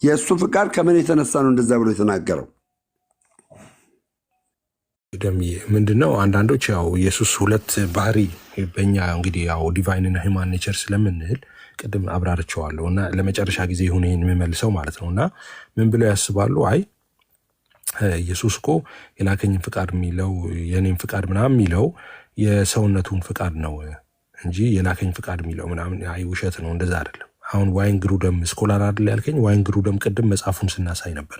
የእሱ ፍቃድ ከምን የተነሳ ነው እንደዛ ብሎ የተናገረው?
ምንድነው? አንዳንዶች ያው ኢየሱስ ሁለት ባህሪ በእኛ እንግዲህ ያው ዲቫይንና ሂውማን ኔቸር ስለምንል ቅድም አብራርቸዋለሁ እና ለመጨረሻ ጊዜ ይሁን ይህን የምመልሰው ማለት ነው። እና ምን ብለው ያስባሉ? አይ ኢየሱስ እኮ የላከኝን ፍቃድ የሚለው የኔን ፍቃድ ምናምን የሚለው የሰውነቱን ፍቃድ ነው እንጂ የላከኝ ፍቃድ የሚለው ምናምን አይ ውሸት ነው፣ እንደዛ አይደለም። አሁን ዋይን ግሩደም ስኮላር አይደል ያልከኝ? ዋይን ግሩደም ቅድም መጽሐፉን ስናሳይ ነበር።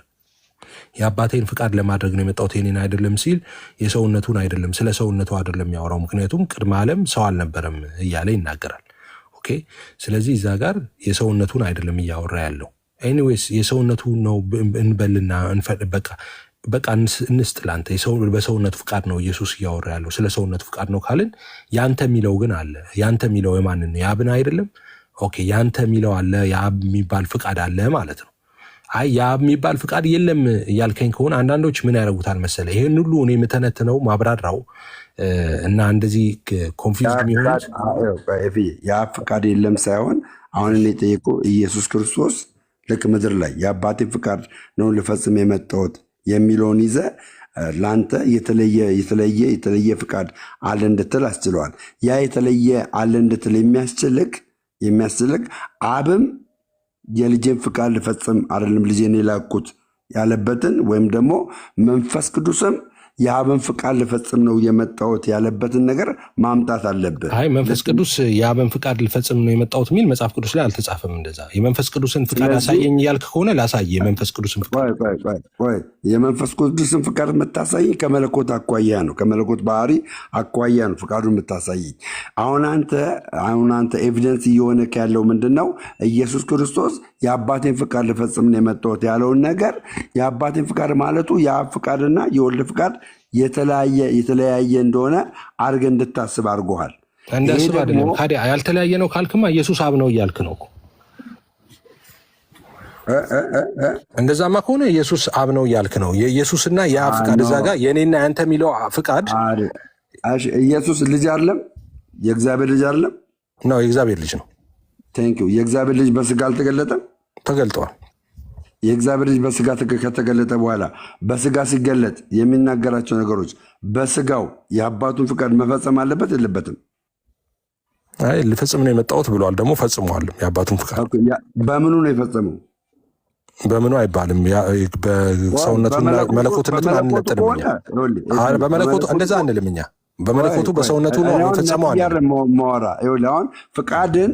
የአባቴን ፍቃድ ለማድረግ ነው የመጣሁት የኔን አይደለም ሲል የሰውነቱን አይደለም፣ ስለ ሰውነቱ አይደለም ያወራው። ምክንያቱም ቅድመ ዓለም ሰው አልነበረም እያለ ይናገራል። ኦኬ፣ ስለዚህ እዛ ጋር የሰውነቱን አይደለም እያወራ ያለው። ኤኒዌይስ የሰውነቱ ነው እንበልና በቃ እንስጥ ላንተ በሰውነቱ ፍቃድ ነው ኢየሱስ እያወራ ያለው። ስለ ሰውነቱ ፍቃድ ነው ካልን ያንተ የሚለው ግን አለ። ያንተ የሚለው የማንን ነው? የአብን አይደለም። ኦኬ፣ ያንተ የሚለው አለ፣ የአብ የሚባል ፍቃድ አለ ማለት ነው። አይ የአብ የሚባል ፍቃድ የለም እያልከኝ ከሆነ አንዳንዶች ምን ያደርጉታል መሰለ፣ ይህን ሁሉ እኔ የምተነትነው ማብራራው እና እንደዚህ ኮንፊውዝ የሚሆኑት
የአብ ፍቃድ የለም ሳይሆን አሁን እኔ ጠየቁ ኢየሱስ ክርስቶስ ልክ ምድር ላይ የአባቴ ፍቃድ ነው ልፈጽም የመጣሁት የሚለውን ይዘ ለአንተ የተለየ ፍቃድ አለ እንድትል አስችለዋል። ያ የተለየ አለ እንድትል የሚያስችልክ አብም የልጄን ፍቃድ ልፈጽም አይደለም ልጄን የላኩት ያለበትን ወይም ደግሞ መንፈስ ቅዱስም የአብን ፍቃድ ልፈጽም ነው የመጣሁት ያለበትን ነገር ማምጣት አለብህ።
አይ መንፈስ ቅዱስ የአብን ፍቃድ ልፈጽም ነው የመጣሁት የሚል መጽሐፍ ቅዱስ ላይ አልተጻፈም። እንደዛ የመንፈስ ቅዱስን ፍቃድ አሳየኝ እያልክ ከሆነ ላሳየ የመንፈስ ቅዱስን ፍቃድ
የመንፈስ ቅዱስን ፍቃድ የምታሳየኝ ከመለኮት አኳያ ነው፣ ከመለኮት ባህሪ አኳያ ነው ፍቃዱን የምታሳየኝ። አሁን አንተ ኤቪደንስ እየሆነ ያለው ምንድን ነው? ኢየሱስ ክርስቶስ የአባቴን ፍቃድ ልፈጽም ነው የመጣሁት ያለውን ነገር የአባቴን ፍቃድ ማለቱ የአብ ፍቃድና የወልድ ፍቃድ የተለያየ እንደሆነ አድርገህ እንድታስብ አድርጎሃል።
እንደሱ አይደለም። ታዲያ ያልተለያየ ነው ካልክማ ኢየሱስ አብ ነው እያልክ ነው። እንደዛማ ከሆነ ኢየሱስ አብ ነው እያልክ ነው። የኢየሱስና የአብ ፍቃድ እዛ ጋር የኔና ያንተ የሚለው ፍቃድ
ኢየሱስ ልጅ አይደለም፣ የእግዚአብሔር ልጅ አይደለም
ነው፣ የእግዚአብሔር ልጅ ነው።
ቴንክ ዩ። የእግዚአብሔር ልጅ በስጋ አልተገለጠም?
ተገልጠዋል።
የእግዚአብሔር ልጅ በስጋ ከተገለጠ በኋላ በስጋ ሲገለጥ የሚናገራቸው ነገሮች በስጋው የአባቱን ፍቃድ መፈጸም አለበት የለበትም?
አይ ልፈጽም ነው የመጣሁት ብሏል። ደግሞ ፈጽሟል የአባቱን ፍቃድ።
በምኑ ነው የፈጸመው?
በምኑ አይባልም። በሰውነቱና መለኮትነቱን አንነጥልም እኛ። በመለኮቱ እንደዛ አንልም እኛ። በመለኮቱ በሰውነቱ ነው የፈጸመው።
አሁን ፍቃድን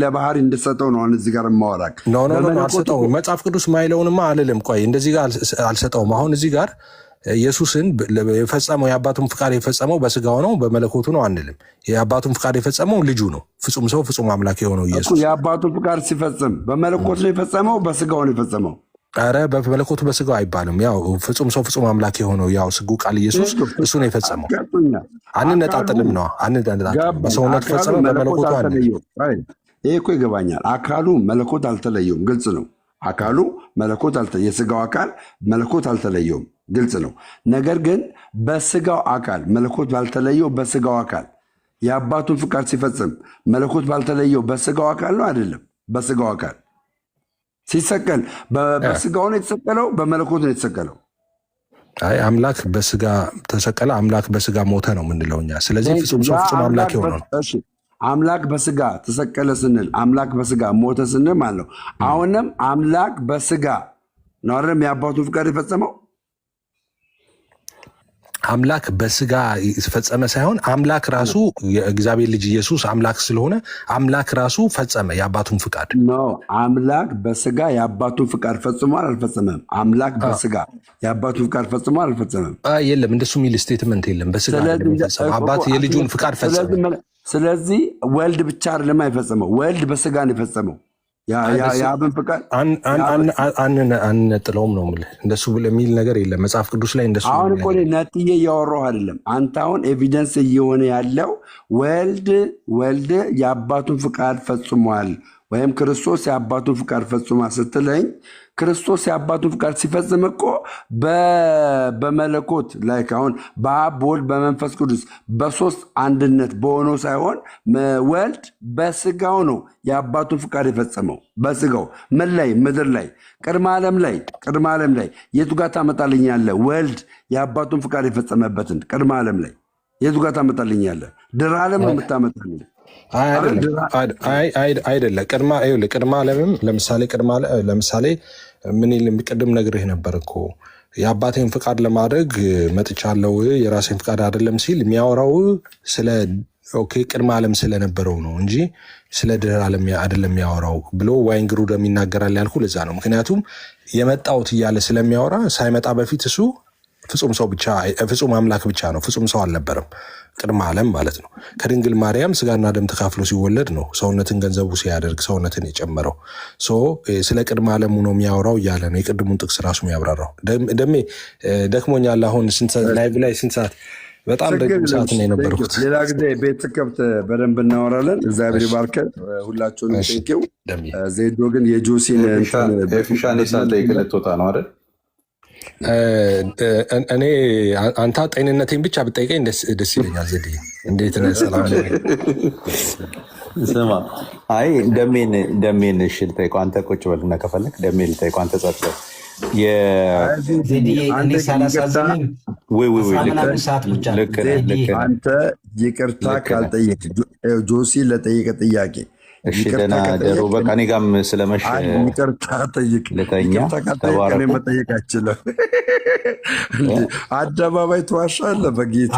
ለባህሪ እንድሰጠው ነው እዚህ ጋር የማወራክ።
ኖ አልሰጠውም። መጽሐፍ ቅዱስ ማይለውንማ አልልም። ቆይ እንደዚህ ጋር አልሰጠውም። አሁን እዚህ ጋር ኢየሱስን የፈጸመው የአባቱን ፍቃድ የፈጸመው በስጋው ነው በመለኮቱ ነው አንልም። የአባቱን ፍቃድ የፈጸመው ልጁ ነው። ፍጹም ሰው ፍጹም አምላክ የሆነው ኢየሱስ
የአባቱን ፍቃድ ሲፈጽም በመለኮቱ ነው የፈጸመው በስጋው ነው የፈጸመው?
ኧረ በመለኮቱ በስጋው አይባልም። ያው ፍጹም ሰው ፍጹም አምላክ የሆነው ያው ስጉ ቃል ኢየሱስ እሱ ነው የፈጸመው። አንነጣጥልም ነው አንነጣጥልም። በሰውነቱ ፈጸመ በመለኮቱ አንልም።
ይሄ እኮ ይገባኛል። አካሉ መለኮት አልተለየውም፣ ግልጽ ነው። አካሉ መለኮት የስጋው አካል መለኮት አልተለየውም፣ ግልጽ ነው። ነገር ግን በስጋው አካል መለኮት ባልተለየው በስጋው አካል የአባቱን ፍቃድ ሲፈጽም መለኮት ባልተለየው በስጋው አካል ነው አይደለም? በስጋው አካል ሲሰቀል በስጋው ነው የተሰቀለው በመለኮት ነው የተሰቀለው?
አይ አምላክ በስጋ ተሰቀለ፣ አምላክ በስጋ ሞተ ነው የምንለው እኛ። ስለዚህ ፍጹም ሰው ፍጹም አምላክ የሆነው
አምላክ በስጋ ተሰቀለ ስንል አምላክ በስጋ ሞተ ስንል ማለት ነው። አሁንም አምላክ በስጋ ነው አይደለም የአባቱን ፍቃድ የፈጸመው?
አምላክ በስጋ ፈጸመ ሳይሆን አምላክ ራሱ የእግዚአብሔር ልጅ ኢየሱስ አምላክ ስለሆነ አምላክ ራሱ ፈጸመ የአባቱን ፍቃድ
ነው። አምላክ በስጋ የአባቱን ፍቃድ ፈጽሟል አልፈጸመም? አምላክ በስጋ የአባቱን ፍቃድ ፈጽሟል አልፈጸመም?
የለም፣ እንደሱ የሚል ስቴትመንት የለም። በስጋ አባት የልጁን ፍቃድ ፈጸመ።
ስለዚህ ወልድ ብቻ አይደለም የፈጸመው፣ ወልድ በስጋ ነው የፈጸመው የአብን ፍቃድ
አንነጥለውም ነው የምልህ። እንደሱ የሚል ነገር የለም መጽሐፍ ቅዱስ ላይ እንደሱ።
አሁን እኮ ነጥዬ እያወራሁ አይደለም። አንተ አሁን ኤቪደንስ እየሆነ ያለው ወልድ የአባቱን ፍቃድ ፈጽሟል ወይም ክርስቶስ የአባቱን ፍቃድ ፈጽሟል ስትለኝ ክርስቶስ የአባቱን ፍቃድ ሲፈጽም እኮ በመለኮት ላይ አሁን በአብ በወልድ በመንፈስ ቅዱስ በሶስት አንድነት በሆነው ሳይሆን ወልድ በስጋው ነው የአባቱን ፍቃድ የፈጸመው። በስጋው ምን ላይ? ምድር ላይ ቅድመ ዓለም ላይ የቱ ጋር ታመጣልኛለህ? ወልድ የአባቱን ፍቃድ የፈጸመበትን ቅድመ ዓለም ላይ የቱ ጋር ታመጣልኛለህ? ድረ ዓለም ነው የምታመጣልኝ።
አይደለ ቅድመ ዓለምም ለምሳሌ ምን ቅድም ነግሬህ ነበር እኮ የአባቴን ፍቃድ ለማድረግ መጥቻለሁ የራሴን ፍቃድ አይደለም ሲል የሚያወራው ስለ ቅድመ ዓለም ስለነበረው ነው እንጂ ስለ ድህረ ዓለም አይደለም የሚያወራው ብሎ ዋይንግሩደም ይናገራል ያልኩ ለዛ ነው። ምክንያቱም የመጣሁት እያለ ስለሚያወራ ሳይመጣ በፊት እሱ ፍጹም ሰው ብቻ ፍጹም አምላክ ብቻ ነው፣ ፍጹም ሰው አልነበረም ቅድመ ዓለም ማለት ነው። ከድንግል ማርያም ስጋና ደም ተካፍሎ ሲወለድ ነው ሰውነትን ገንዘቡ ሲያደርግ ሰውነትን የጨመረው። ስለ ቅድመ ዓለሙ ነው የሚያወራው እያለ ነው የቅድሙን ጥቅስ ራሱ የሚያብራራው። ደሜ ደክሞኛል። አሁን ላይቭ ላይ ስንት ሰዓት? በጣም ረጅም ሰዓት ነው የነበርኩት።
ሌላ ጊዜ ቤት ከብት በደንብ እናወራለን። እግዚአብሔር ይባርከን ሁላችሁንም። ቴንኪው ዜዶ። ግን የጆሲን
ፊሻኔ ሳለ የገለጦታ ነው አይደል?
እኔ አንተ ጤንነቴን ብቻ ብጠይቀኝ ደስ ይለኛል። ዘዴ እንዴት ነህ? ሰላም
ስማ፣ አይ ደሜን እሺ ልጠይቀው። አንተ ቁጭ በልና ከፈለክ ደሜን ልጠይቀው። አንተ ጸጥ
አንተ ይቅርታ ካልጠየቅ ጆሲ ለጠየቀ ጥያቄ
እሺ ደህና ደሩ። በቃ እኔ ጋርም ስለመሸ
ይቅርታ ጠይቅ። መጠየቅ አይችልም። አደባባይ ተዋሻለህ። በጌታ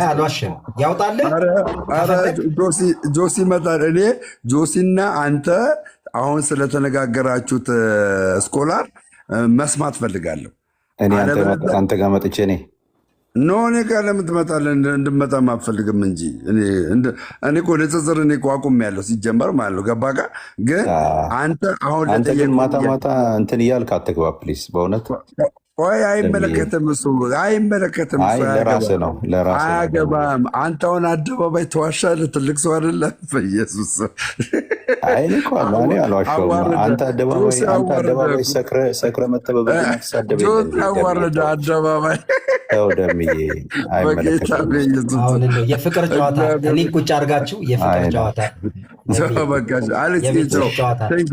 አልዋሽም። ያውጣልህ
ጆሲ ይመጣል። እኔ ጆሲና አንተ አሁን ስለተነጋገራችሁት ስኮላር መስማት ፈልጋለሁ።
እኔ አንተ ጋር መጥቼ እኔ
እኔ ጋር ለምን ትመጣለህ? እንድመጣም አልፈልግም እንጂ እኔ እኮ ንጽጽር እኔ አቁም ያለው ሲጀመር ማለት ነው። ገባ ጋር ግን አንተ
ግን ማታ እንትን እያልክ አትግባ ፕሊዝ። በእውነት
ቆይ አይመለከትም፣ እሱ አይመለከትም፣
ለራስህ ነው
አያገባም። አንተ አሁን አደባባይ ተዋሻለህ። ትልቅ ሰው አይደለም። በኢየሱስ
እኔ አልዋሸሁም። አንተ አደባባይ ሰክረህ መተህ
አዋረደ አደባባይ
ደምዬ
የፍቅር ጨዋታ እኔ ቁጭ አድርጋችሁ የፍቅር ጨዋታ
በቃ አሌክስ ቻው። ቴንክ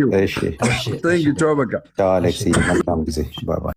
ዩ በቃ
ቻው አሌክስ፣ መልካም ጊዜ። ባይ ባይ።